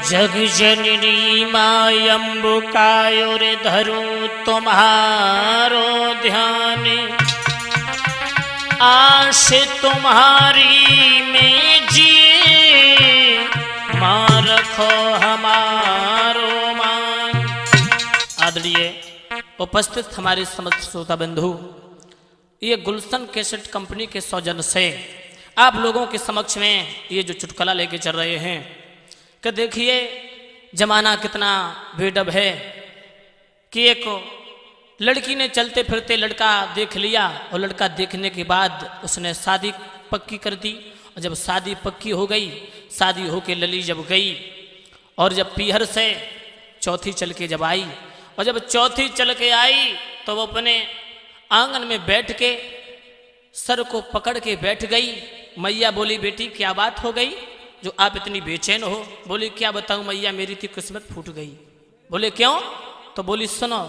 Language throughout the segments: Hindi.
जग जननी माय अम्बुकायो रे धरूं तुम्हारो ध्यान, आश तुम्हारी में जिए मां रखो हमारो मान। आदरणीय उपस्थित हमारे समस्त श्रोता बंधु, ये गुलशन कैसेट कंपनी के सौजन्य से आप लोगों के समक्ष में ये जो चुटकुला लेके चल रहे हैं कि देखिए जमाना कितना बेडब है कि एक लड़की ने चलते फिरते लड़का देख लिया और लड़का देखने के बाद उसने शादी पक्की कर दी। और जब शादी पक्की हो गई, शादी होके लली जब गई और जब पीहर से चौथी चल के जब आई और जब चौथी चल के आई तो वो अपने आंगन में बैठ के सर को पकड़ के बैठ गई। मैया बोली बेटी क्या बात हो गई जो आप इतनी बेचैन हो? बोली क्या बताऊं मैया, मेरी थी किस्मत फूट गई। बोले क्यों? तो बोली सुनो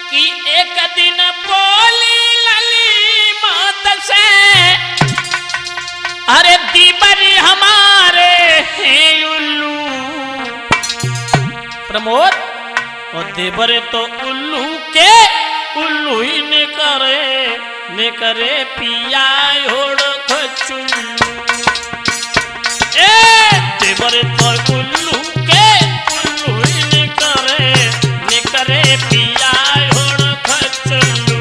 कि एक दिन बोली लली मात से, अरे दीवारी हमारे हैं उल्लू। प्रमोद और देवर तो उल्लू के उल्लू ही ने करे पिया होड़ खचुल्लू। ए देवर तो उल्लू के उल्लू ही ने करे पिया होड़ खचुल्लू।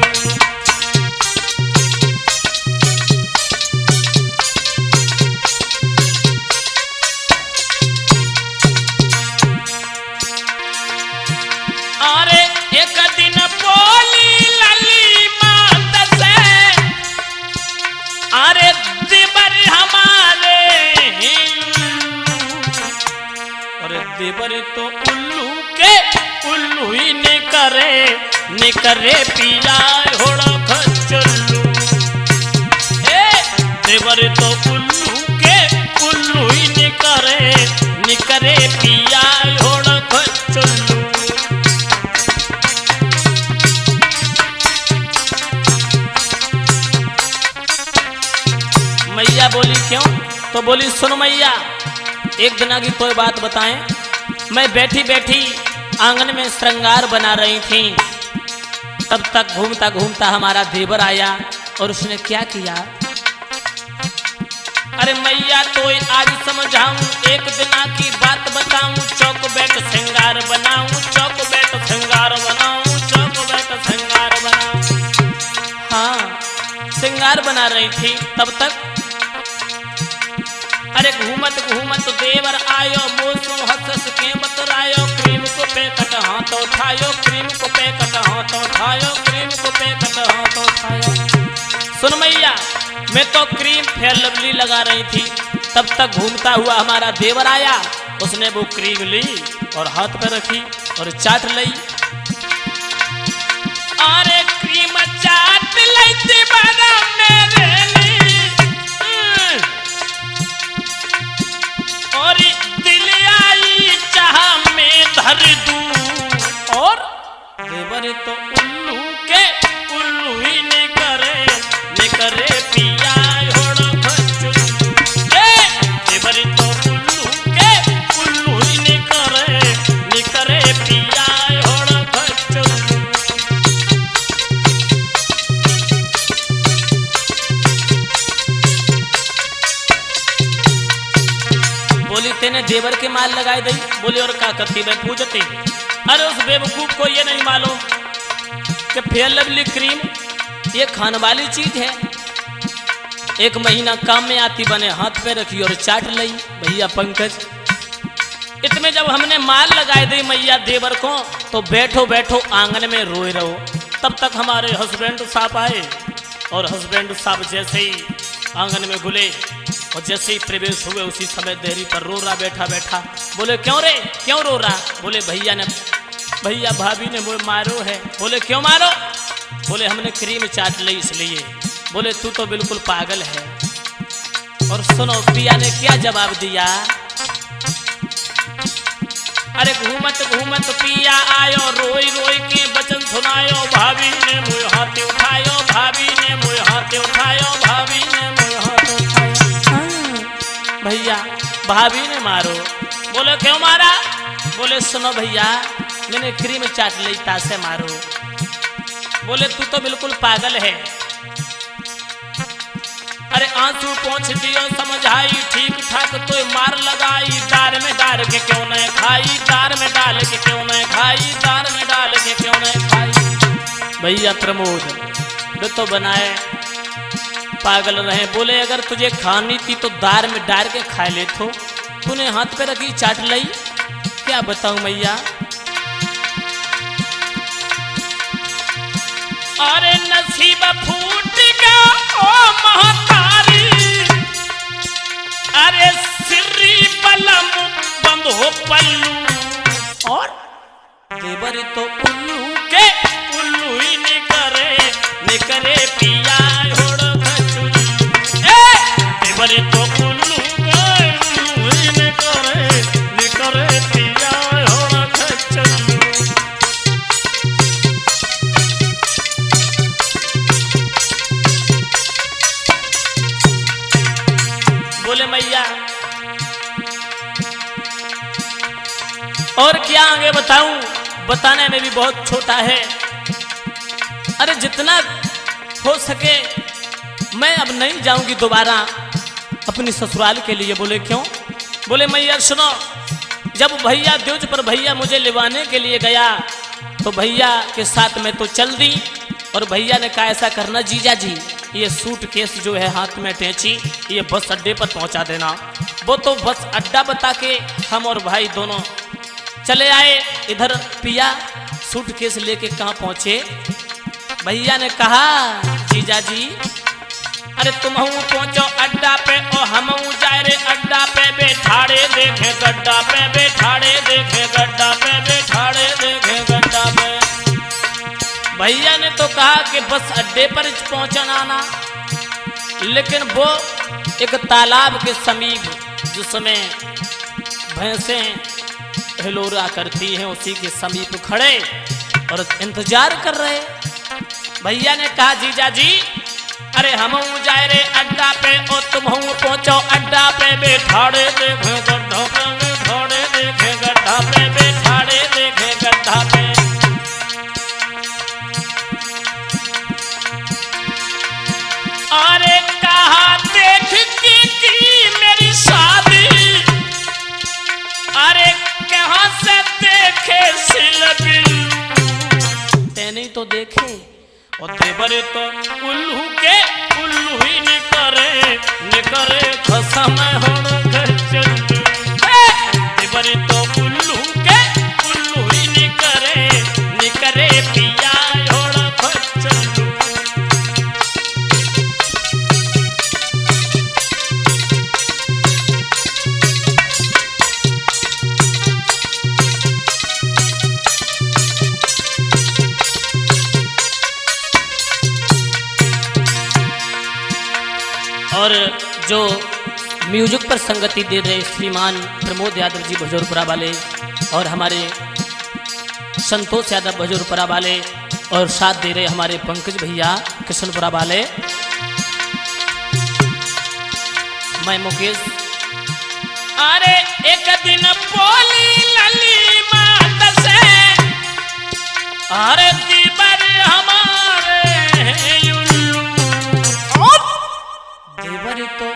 अरे एक दिन बोली लली मात से, अरे देवर हमारे हैं उल्लू। अरे देवर तो उल्लू के उल्लू ही ने करे पिया होड़ खचुल्लू। ए देवर तो उल्लू के उल्लू ही ने करे पिया होड़ खचुल्लू। मैया बोली क्यों? तो बोली सुनो मैया, एक दिन की कोई बात बताएं। मैं बैठी बैठी आंगन में श्रृंगार बना रही थी, तब तक घूमता घूमता हमारा देवर आया और उसने क्या किया? अरे मैया तो आज समझाऊं, एक दिन की बात बताऊं। चौक बैठ श्रृंगार बनाऊं, चौक बैठ श्रृंगार बनाऊं, चौक बैठ श्रृंगार बनाऊं। हाँ श्रृंगार बना रही थी, तब तक अरे घूमत घूमत देवर आयो, मोसो हंस के बतरायो। क्रीम को पैकट हाथ उठायो, क्रीम को पैकट हाथ उठायो, क्रीम को पैकट हाथ उठायो। सुन मैया, मैं तो क्रीम फेयर लवली लगा रही थी, तब तक घूमता हुआ हमारा देवर आया। उसने वो क्रीम ली और हाथ पे रखी और चाट ली। अरे क्रीम चाट ली दीवाना मेरे और दिल आई चाह में धर दूं। और देवर तो उल्लू के उल्लू ही ने करे पिया होड़ खचुल्लू। देवर तो उल्लू के उल्लू ही ने करे पिया होड़ खचुल्लू। बोली तेने देवर के माल लगाए दी। बोली और का करती मैं पूछती? अरे उस बेवकूफ को ये नहीं मालूम कि फेयर लवली क्रीम ये खाने वाली चीज है, एक महीना काम में आती, बने हाथ पे रखी और चाट ली। भैया पंकज, इतने जब हमने माल लगाए दी मैया देवर को, तो बैठो बैठो आंगन में रोए रहो। तब तक हमारे हस्बैंड साहब आए और हस्बैंड साहब जैसे ही आंगन में घुले और जैसे ही प्रवेश हुए उसी समय देहरी पर रो रहा बैठा बैठा। बोले क्यों रे, क्यों रो रहा? बोले भैया भाभी ने मुझे मारो है। बोले क्यों मारो? बोले हमने क्रीम चाट ली इसलिए। बोले तू तो बिल्कुल पागल है। और सुनो पिया ने क्या जवाब दिया? अरे घूमत घूमत पिया आयो, रोई रोई के बचन सुनायो। भाभी ने मुझे हाथ उठायो, भाभी ने मुझे हाथ उठायो, भाभी ने मुझे हाथ उठायो। भैया भाभी ने मारो। बोले क्यों मारा? बोले सुनो भैया, मैंने क्रीम चाट ली तासे मारो। बोले तू तो बिल्कुल पागल है। अरे आंसू पोंछ दियो समझाई, ठीक ठाक तो मार लगाई। दार में डाल के क्यों न खाई, दार में डाल के क्यों न खाई, दार में डाल के क्यों न खाई। भैया प्रमोद वे तो बनाए पागल रहे। बोले अगर तुझे खानी थी तो दार में डाल के खा ले तो, तूने हाथ पे रखी चाट ली। क्या बताऊं मैया। अरे नसीब फूट गया ओ महतारी, अरे सिर्री बलम बंद हो पल्लू। और देवर तो उल्लू के उल्लू ही निकरे पिया होड़ खचुल्लू। देवर तो उल्लू के उल्लू ही निकरे पिया होड़ खचुल्लू। बोले मैया और क्या आगे बताऊं, बताने में भी बहुत छोटा है। अरे जितना हो सके मैं अब नहीं जाऊंगी दोबारा अपनी ससुराल के लिए। बोले क्यों? बोले मैया सुनो, जब भैया द्योज पर भैया मुझे लेवाने के लिए गया तो भैया के साथ मैं तो चल दी। और भैया ने कहा ऐसा करना जीजा जी, ये सूटकेस जो है हाथ में टेंची, ये बस अड्डे पर पहुंचा देना। वो तो बस अड्डा बता के हम और भाई दोनों चले आए। इधर पिया सूटकेस लेके कहाँ पहुंचे? भैया ने कहा जीजा जी अरे तुम पहुंचो अड्डा पे और हम जाए रे अड्डा पे। बैठाड़े देखे गड्ढा पे, बैठाड़े देखे गड्ढा पे, बैठाड़े देखे गड्ढा पे। भैया ने तो कहा कि बस अड्डे पर पहुंचना ना, लेकिन वो एक तालाब के समीप जिसमें भैंसें हिलोरा करती हैं उसी के समीप खड़े और इंतजार कर रहे। भैया ने कहा जीजा जी अरे हम जाए रे अड्डा पे और तुम पहुंचो अड्डा पे। बैठाड़े देखे गड्ढा पे, बैठाड़े देखे गड्ढा पे, बैठाड़े देखे गड्ढा पे। अरे कहा देख की मेरी शादी, अरे कहाँ से देखे सिलबिल्लू। तेने तो देखे और देवर तो उल्लू के उल्लू ही निकरे खसम होड़ खचुल्लू। देवर तो उल्लू के उल्लू ही निकरे पिया होड़ खचुल्लू। और जो म्यूजिक पर संगति दे रहे श्रीमान प्रमोद यादव जी भजौरपुरा वाले और हमारे संतोष यादव भजौरपुरा वाले और साथ दे रहे हमारे पंकज भैया किशनपुरा वाले। मैं मुकेश। अरे एक दिन बोली लली माता से, अरे दीवर हमारे उल्लू। देवर तो